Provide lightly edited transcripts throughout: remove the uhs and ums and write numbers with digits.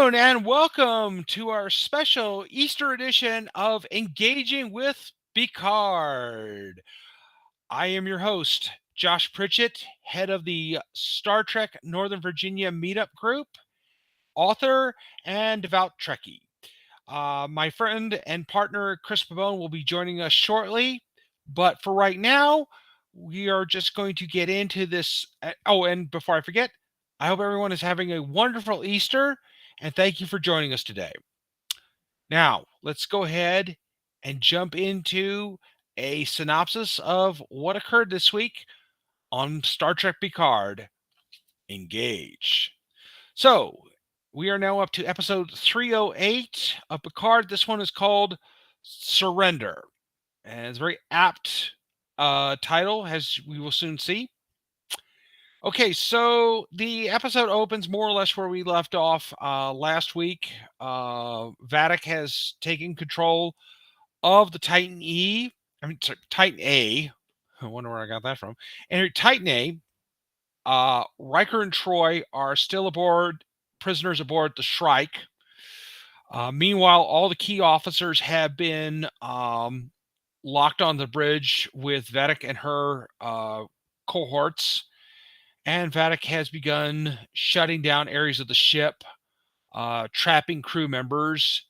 afternoon and welcome to our special Easter edition of Engaging with PICARD. I am your host, Josh Pritchett, head of the Star Trek Northern Virginia Meetup Group, author, and devout Trekkie. My friend and partner, Chris Pabone, will be joining us shortly, but for right now, we are just going to get into this. Oh, and before I forget, I hope everyone is having a wonderful Easter, and thank you for joining us today. Now, let's go ahead and jump into a synopsis of what occurred this week on Star Trek Picard. Engage. So, we are now up to episode 308 of Picard. This one is called Surrender. And it's a very apt title, as we will soon see. Okay, so the episode opens more or less where we left off last week. Vadic has taken control of the Titan E. Sorry, Titan A. I wonder where I got that from. And Titan A, Riker and Troy are still aboard, prisoners aboard the Shrike. Meanwhile, all the key officers have been locked on the bridge with Vadic and her cohorts. And Vadic has begun shutting down areas of the ship, trapping crew members.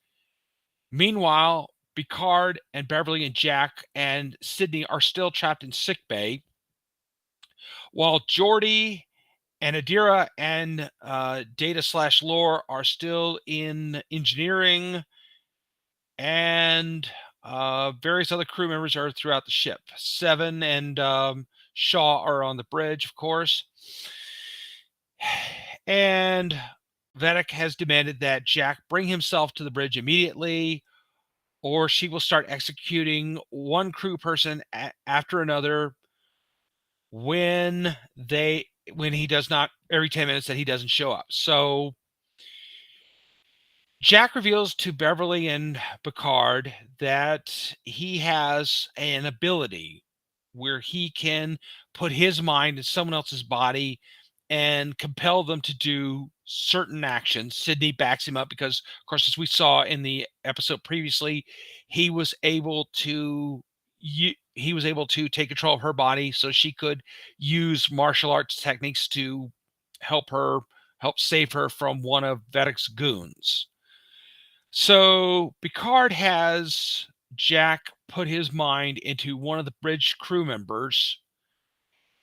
Meanwhile, Picard and Beverly and Jack and Sydney are still trapped in sickbay, while Geordi and Adira and Data/Lore are still in engineering, and various other crew members are throughout the ship. Seven and Shaw are on the bridge, of course. And Vadic has demanded that Jack bring himself to the bridge immediately, or she will start executing one crew person after another when he does not, every 10 minutes that he doesn't show up. So Jack reveals to Beverly and Picard that he has an ability where he can put his mind in someone else's body and compel them to do certain actions. Sydney backs him up because, of course, as we saw in the episode previously, he was able to take control of her body so she could use martial arts techniques to help save her from one of Vedic's goons. So Picard has Jack put his mind into one of the bridge crew members,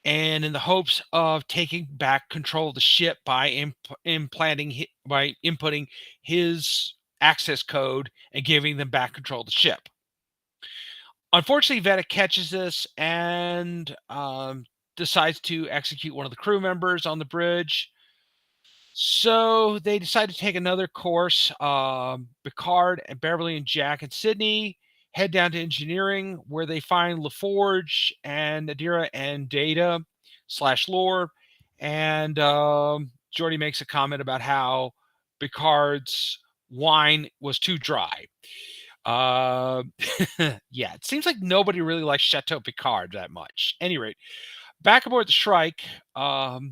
and in the hopes of taking back control of the ship by inputting his access code and giving them back control of the ship. Unfortunately, Vadic catches this and decides to execute one of the crew members on the bridge. So they decide to take another course. Picard and Beverly and Jack and Sydney head down to engineering, where they find LaForge and Adira and Data/Lore. And Geordi makes a comment about how Picard's wine was too dry. Yeah, it seems like nobody really likes Chateau Picard that much. At any rate, back aboard the Shrike, Deanna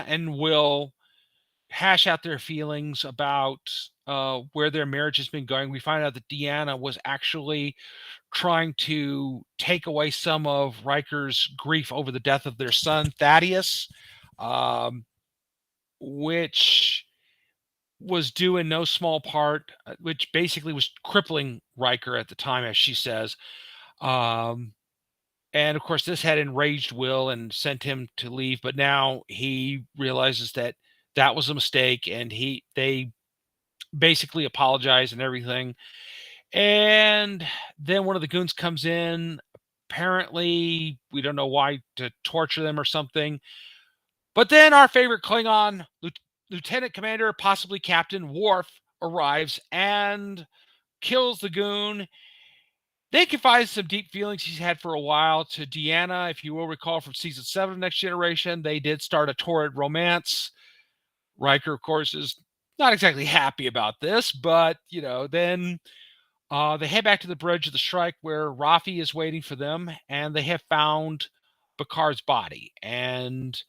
and Will hash out their feelings about where their marriage has been going. We find out that Deanna was actually trying to take away some of Riker's grief over the death of their son, Thaddeus, which was due in no small part, which basically was crippling Riker at the time, as she says. And of course, this had enraged Will and sent him to leave. But now he realizes that that was a mistake, and they basically apologize and everything. And then one of the goons comes in. Apparently, we don't know why, to torture them or something. But then our favorite Klingon, Lieutenant Commander, possibly Captain Worf, arrives and kills the goon. They confide some deep feelings he's had for a while to Deanna. If you will recall from season 7 of Next Generation, they did start a torrid romance. Riker, of course, is not exactly happy about this, but, then they head back to the bridge of the Shrike, where Rafi is waiting for them, and they have found Picard's body. And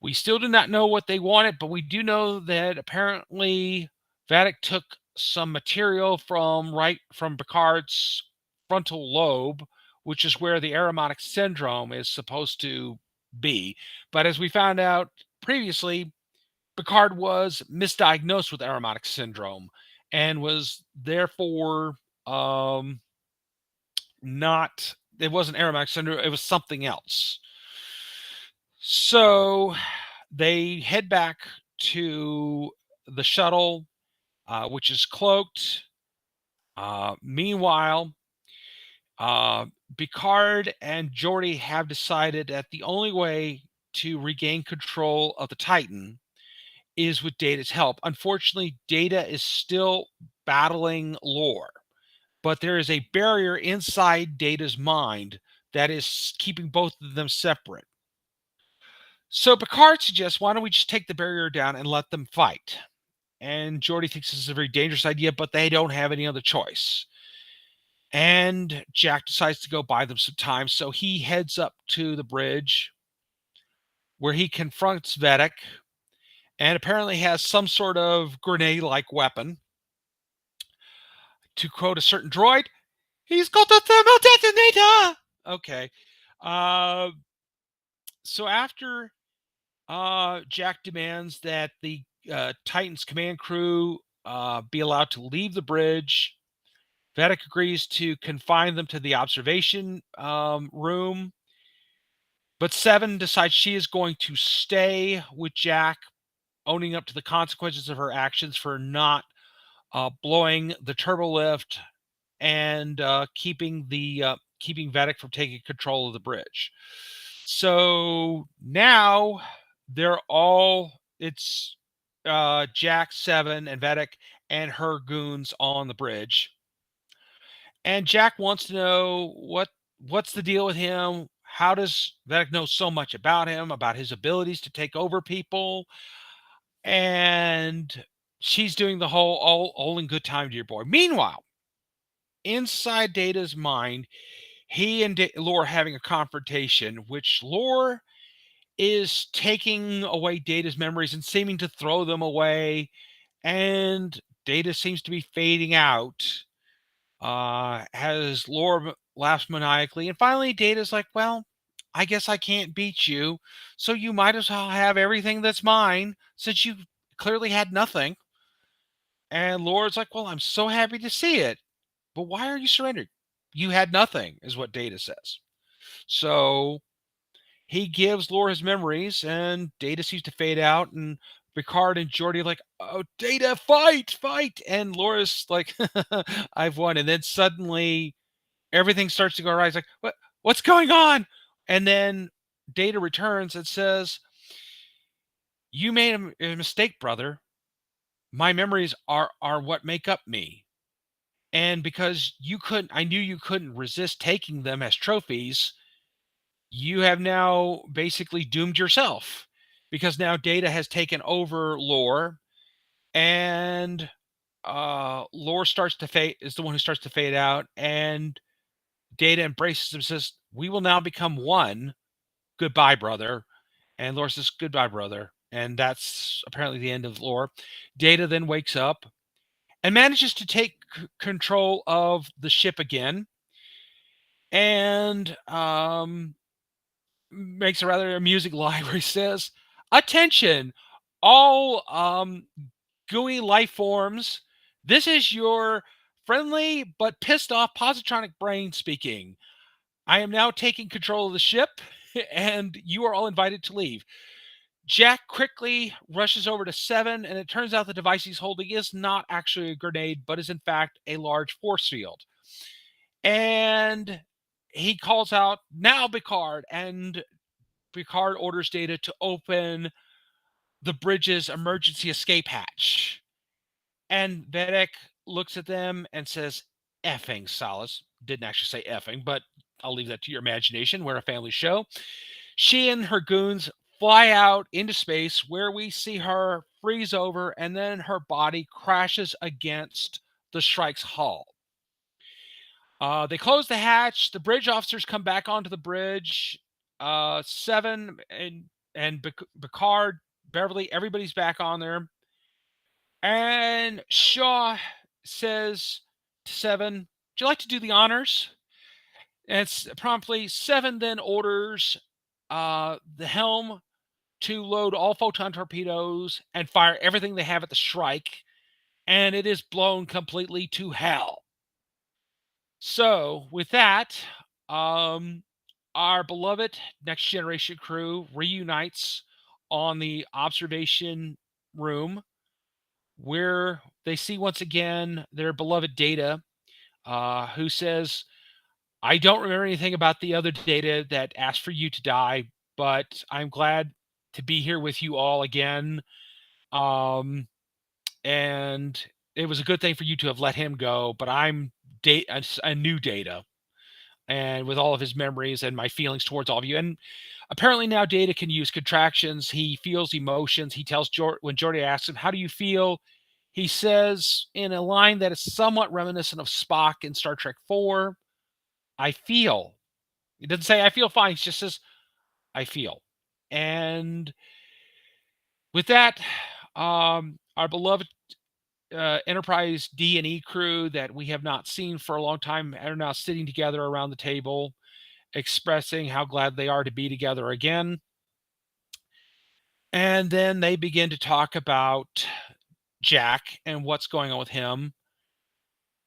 We still do not know what they wanted, but we do know that apparently Vatic took some material from Picard's frontal lobe, which is where the aromatic syndrome is supposed to be. But as we found out previously, Picard was misdiagnosed with aromatic syndrome and was therefore um, not. It wasn't aromatic syndrome; it was something else. So they head back to the shuttle, which is cloaked. Meanwhile, uh, Picard and Geordi have decided that the only way to regain control of the Titan is with Data's help. Unfortunately, Data is still battling Lore, but there is a barrier inside Data's mind that is keeping both of them separate. So Picard suggests, why don't we just take the barrier down and let them fight? And Geordi thinks this is a very dangerous idea, but they don't have any other choice. And Jack decides to go buy them some time, so he heads up to the bridge where he confronts Vedic and apparently has some sort of grenade-like weapon. To quote a certain droid, he's got a thermal detonator! Okay. Uh, so after Jack demands that the Titan's command crew be allowed to leave the bridge, Vedic agrees to confine them to the observation room, but Seven decides she is going to stay with Jack, owning up to the consequences of her actions for not blowing the turbo lift and keeping Vedic from taking control of the bridge. So now they're all it's Jack, Seven, and Vedic and her goons on the bridge. And Jack wants to know what's the deal with him? How does Vedic know so much about him, about his abilities to take over people? And she's doing the whole all in good time, dear boy. Meanwhile, inside Data's mind, he and Lore are having a confrontation, which Lore is taking away Data's memories and seeming to throw them away, and Data seems to be fading out. Has Lore laughs maniacally, and finally Data's like, "Well, I guess I can't beat you, so you might as well have everything that's mine, since you clearly had nothing." And Lore's like, "Well, I'm so happy to see it, but why are you surrendering? You had nothing," is what Data says. So he gives Lore his memories, and Data seems to fade out, and Picard and Geordi are like, "Oh, Data, fight, fight!" And Laura's like, "I've won." And then suddenly everything starts to go right. It's like, what's going on? And then Data returns and says, "You made a mistake, brother. My memories are what make up me. And because I knew you couldn't resist taking them as trophies, you have now basically doomed yourself. Because now Data has taken over Lore, and Lore starts to fade is the one who starts to fade out, and Data embraces him and says, "We will now become one. Goodbye, brother." And Lore says, "Goodbye, brother." And that's apparently the end of Lore. Data then wakes up and manages to take control of the ship again, and makes a rather amusing line where he says, "Attention, all gooey life forms. This is your friendly but pissed off positronic brain speaking. I am now taking control of the ship, and you are all invited to leave." Jack quickly rushes over to Seven, and it turns out the device he's holding is not actually a grenade, but is in fact a large force field. And he calls out, "Now, Picard!" And Picard orders Data to open the bridge's emergency escape hatch. And Vedek looks at them and says, "Effing Solace." Didn't actually say effing, but I'll leave that to your imagination. We're a family show. She and her goons fly out into space, where we see her freeze over, and then her body crashes against the Shrike's hull. They close the hatch. The bridge officers come back onto the bridge. Seven and and Picard, Beverly, everybody's back on there. And Shaw says to Seven, "Would you like to do the honors?" And it's promptly Seven then orders the helm to load all photon torpedoes and fire everything they have at the strike, and it is blown completely to hell. So, with that, um, our beloved Next Generation crew reunites on the observation room where they see once again their beloved Data, who says, "I don't remember anything about the other Data that asked for you to die, but I'm glad to be here with you all again. And it was a good thing for you to have let him go, but I'm a new Data, and with all of his memories and my feelings towards all of you." And apparently now Data can use contractions. He feels emotions. He tells when Geordi asks him, "How do you feel?" He says in a line that is somewhat reminiscent of Spock in Star Trek 4, "I feel." He doesn't say, "I feel fine." He just says, "I feel." And with that, our beloved Enterprise D&E crew that we have not seen for a long time are now sitting together around the table, expressing how glad they are to be together again. And then they begin to talk about Jack and what's going on with him.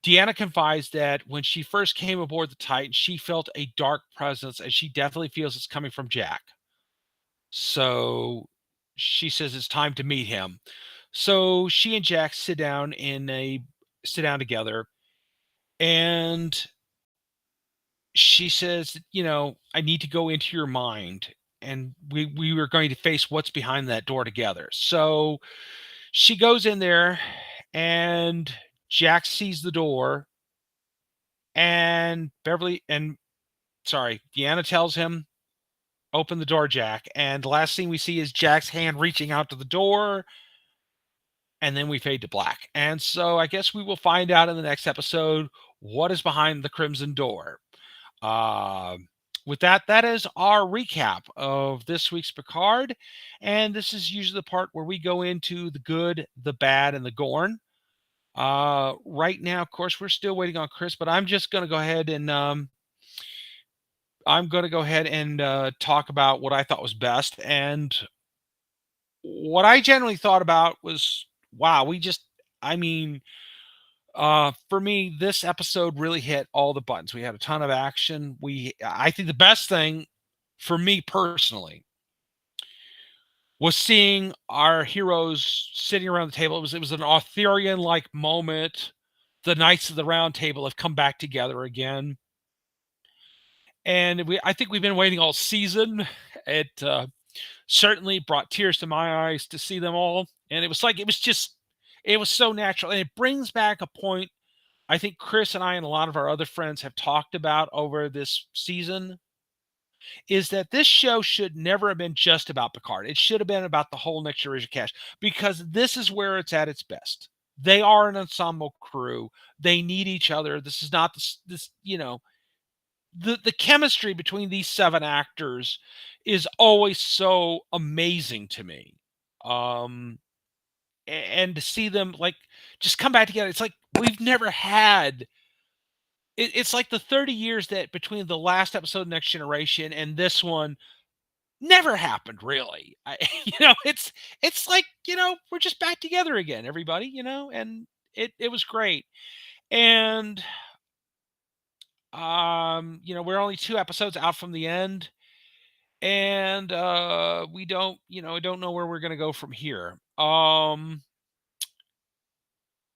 Deanna confides that when she first came aboard the Titan, she felt a dark presence, and she definitely feels it's coming from Jack. So she says it's time to meet him. So she and Jack sit down together, and she says, "I need to go into your mind." And we were going to face what's behind that door together. So she goes in there, and Jack sees the door, and Deanna tells him, "Open the door, Jack." And the last thing we see is Jack's hand reaching out to the door, and then we fade to black. And so I guess we will find out in the next episode what is behind the Crimson Door. Um, with that, that is our recap of this week's Picard. And this is usually the part where we go into the good, the bad, and the Gorn. Right now, of course, we're still waiting on Chris, but I'm just going to go ahead and talk about what I thought was best. And what I generally thought about was, wow, I mean, for me, this episode really hit all the buttons. We had a ton of action. I think the best thing for me personally was seeing our heroes sitting around the table. It was an Arthurian like moment. The Knights of the Round Table have come back together again, and I think we've been waiting all season. It certainly brought tears to my eyes to see them all, and it was so natural, and it brings back a point I think Chris and I and a lot of our other friends have talked about over this season, is that this show should never have been just about Picard. It should have been about the whole Next Generation cast, because this is where it's at its best. They are an ensemble crew. They need each other. This is not the chemistry between these seven actors is always so amazing to me. Um, and to see them like just come back together, it's like we've never had it's like the 30 years that between the last episode of Next Generation and this one never happened really. It's like, we're just back together again, everybody, and it was great. And we're only 2 episodes out from the end, and I don't know where we're gonna go from here.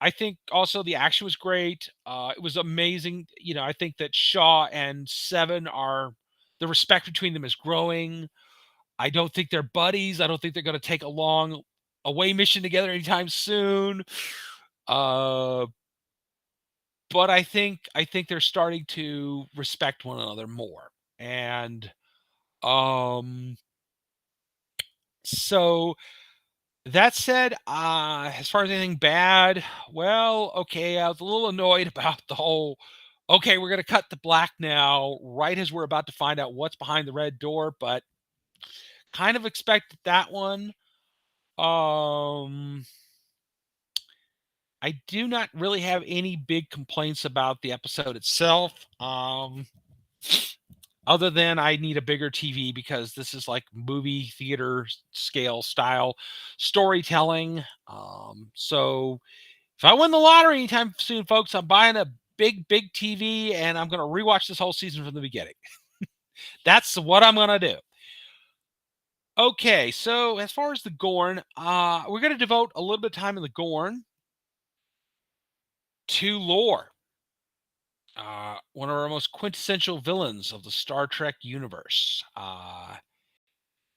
I think also the action was great. It was amazing. I think that Shaw and Seven the respect between them is growing. I don't think they're buddies. I don't think they're going to take a long away mission together anytime soon. Uh, but I think they're starting to respect one another more. And so that said, as far as anything bad, well, okay, I was a little annoyed about the whole, okay, we're going to cut to black now, right as we're about to find out what's behind the red door. But kind of expected that one. Um, I do not really have any big complaints about the episode itself. Other than I need a bigger TV because this is like movie theater scale style storytelling. So if I win the lottery anytime soon, folks, I'm buying a big TV and I'm going to rewatch this whole season from the beginning. That's what I'm going to do. Okay, so as far as the Gorn, we're going to devote a little bit of time in the Gorn to lore. One of our most quintessential villains of the Star Trek universe.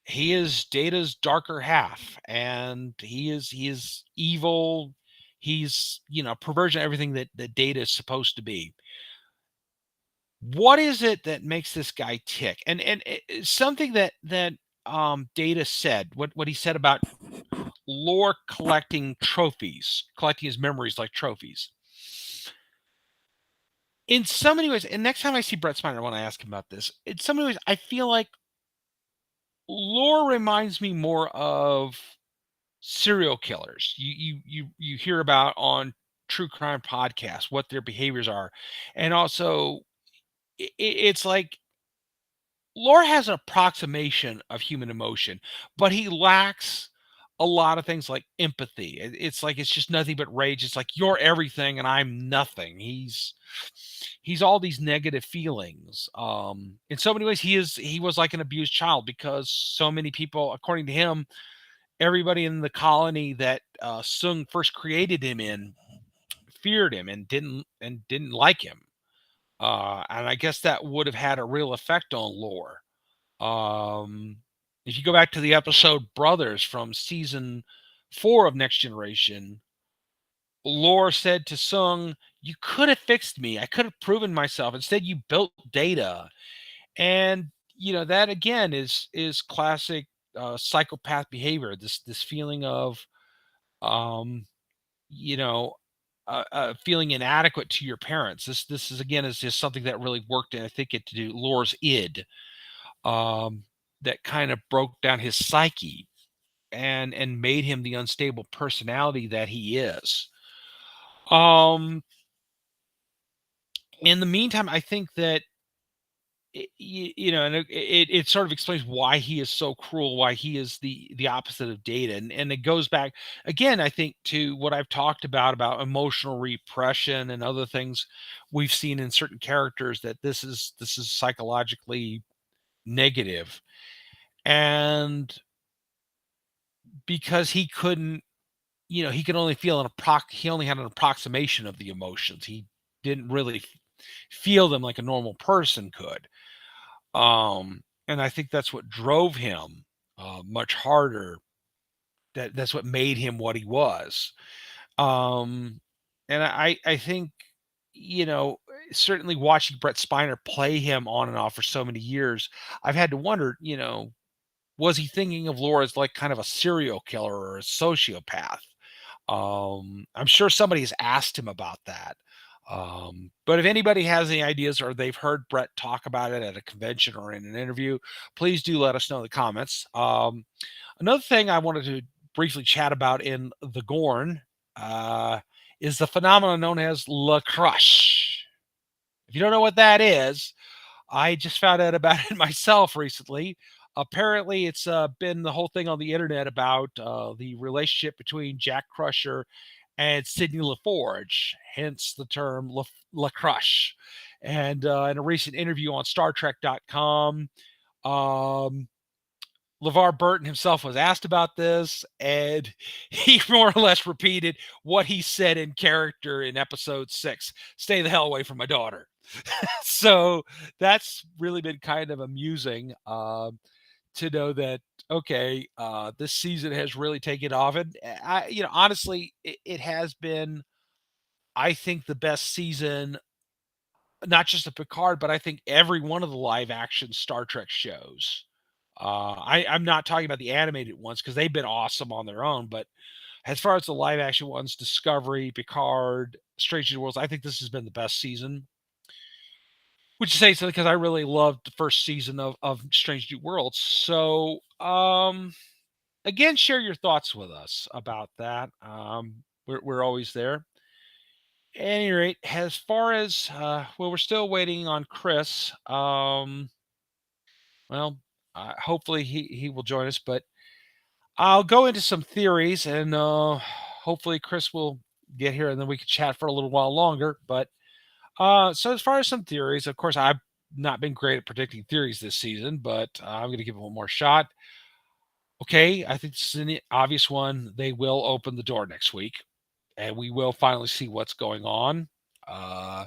He is Data's darker half, and he is evil. He's perversion of everything that Data is supposed to be. What is it that makes this guy tick? And something that Data said, what he said about lore collecting trophies, collecting his memories like trophies. In so many ways, and next time I see Brett Spiner, I want to ask him about this. In so many ways, I feel like lore reminds me more of serial killers. You hear about on true crime podcasts what their behaviors are, and also it's like Lore has an approximation of human emotion, but he lacks a lot of things like empathy. It's like it's just nothing but rage. It's like you're everything and I'm nothing. He's all these negative feelings. In so many ways, he was like an abused child because so many people, according to him, everybody in the colony that Sung first created him in feared him and didn't like him. And I guess that would have had a real effect on Lore. Um, if you go back to the episode Brothers from season 4 of Next Generation, Lore said to Sung, "You could have fixed me. I could have proven myself. Instead, you built Data." And that again is classic psychopath behavior. This feeling of um, you know feeling inadequate to your parents. This is again is just something that really worked, and I think it to do Lore's id. um, that kind of broke down his psyche and made him the unstable personality that he is. Um, in the meantime, I think that and it sort of explains why he is so cruel, why he is the opposite of Data, and it goes back again, I think, to what I've talked about emotional repression and other things we've seen in certain characters, that this is psychologically negative, and because he couldn't, he could only feel he only had an approximation of the emotions. He didn't really feel them like a normal person could. And I think that's what drove him much harder. That's what made him what he was. Um, and I think, you know, certainly watching Brett Spiner play him on and off for so many years, I've had to wonder, was he thinking of Laura as like kind of a serial killer or a sociopath? I'm sure somebody has asked him about that. But if anybody has any ideas or they've heard Brett talk about it at a convention or in an interview, please do let us know in the comments. Another thing I wanted to briefly chat about in the Gorn uh, is the phenomenon known as La Crush. If you don't know what that is, I just found out about it myself recently. Apparently, it's been the whole thing on the internet about the relationship between Jack Crusher and Sidney LaForge, hence the term La Crush. And in a recent interview on StarTrek.com, um, LeVar Burton himself was asked about this, and he more or less repeated what he said in character in episode 6: "Stay the hell away from my daughter." So that's really been kind of amusing to know that, okay, this season has really taken off. And honestly, it has been, I think, the best season, not just of Picard, but I think every one of the live action Star Trek shows. I'm not talking about the animated ones because they've been awesome on their own, but as far as the live action ones, Discovery, Picard, Strange New Worlds, I think this has been the best season. Which is say something because I really loved the first season of Strange New Worlds. So, again, share your thoughts with us about that. We're always there. At any rate, as far as well, we're still waiting on Chris. Well, hopefully he will join us, but I'll go into some theories, and hopefully Chris will get here, and then we can chat for a little while longer. But so as far as some theories, of course, I've not been great at predicting theories this season, but I'm going to give it one more shot. Okay, I think this is an obvious one. They will open the door next week, and we will finally see what's going on. Uh,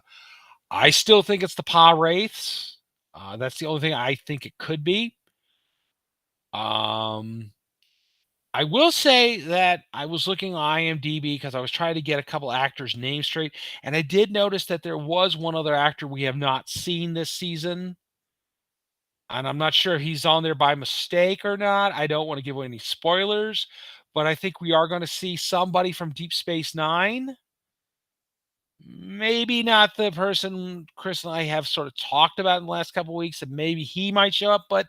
I still think it's the Pa Wraiths. That's the only thing I think it could be. Um, I will say that I was looking on IMDb because I was trying to get a couple actors' names straight, and I did notice that there was one other actor we have not seen this season, and I'm not sure if he's on there by mistake or not. I don't want to give away any spoilers, but I think we are going to see somebody from Deep Space Nine. Maybe not the person Chris and I have sort of talked about in the last couple of weeks, and maybe he might show up, but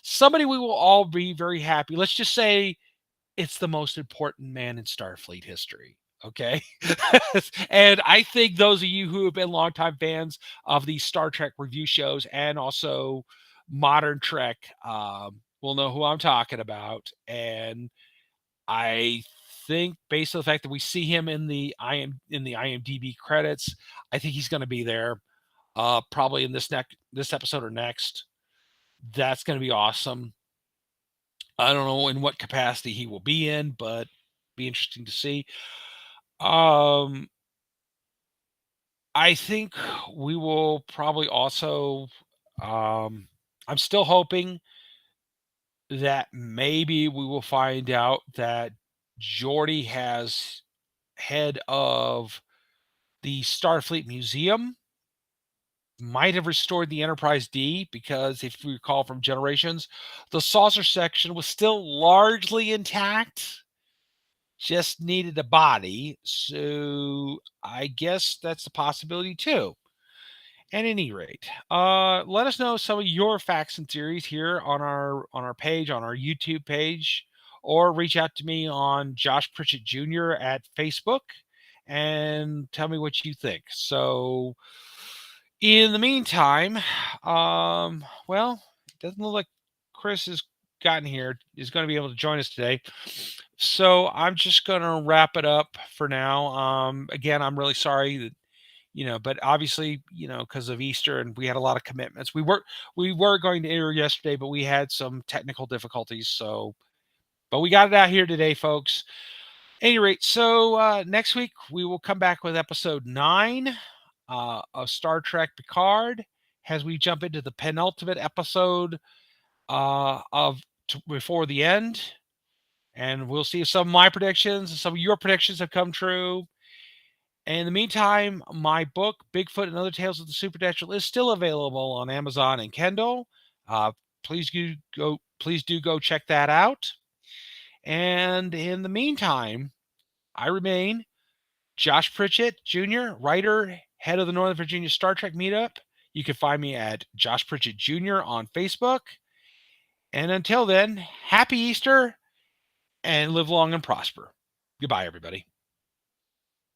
somebody we will all be very happy. Let's just say it's the most important man in Starfleet history. Okay. And I think those of you who have been longtime fans of these Star Trek review shows and also modern Trek will know who I'm talking about. And I think based on the fact that we see him in the IMDb credits, I think he's going to be there probably in this episode or next. That's going to be awesome. I don't know in what capacity he will be in, but be interesting to see. Um, I think we will probably also. I'm still hoping that maybe we will find out that Geordi has head of the Starfleet Museum might have restored the Enterprise D because if you recall from Generations, the saucer section was still largely intact, just needed a body. So I guess that's a possibility too. At any rate, let us know some of your facts and theories here on our page, on our YouTube page, or reach out to me on Josh Pritchett Jr. at Facebook and tell me what you think. So, in the meantime, well, it doesn't look like Chris has gotten here, is going to be able to join us today. So I'm just going to wrap it up for now. Again, I'm really sorry that but obviously, because of Easter and we had a lot of commitments. We were going to air yesterday, but we had some technical difficulties. So, but we got it out here today, folks. Any rate, so next week we will come back with episode 9 of Star Trek Picard as we jump into the penultimate episode before the end, and we'll see if some of my predictions and some of your predictions have come true. And in the meantime, my book, Bigfoot and Other Tales of the Supernatural, is still available on Amazon and Kindle. Uh, please do go check that out. And in the meantime, I remain Josh Pritchett Jr., writer, head of the Northern Virginia Star Trek Meetup. You can find me at Josh Pritchett Jr. on Facebook. And until then, happy Easter and live long and prosper. Goodbye, everybody.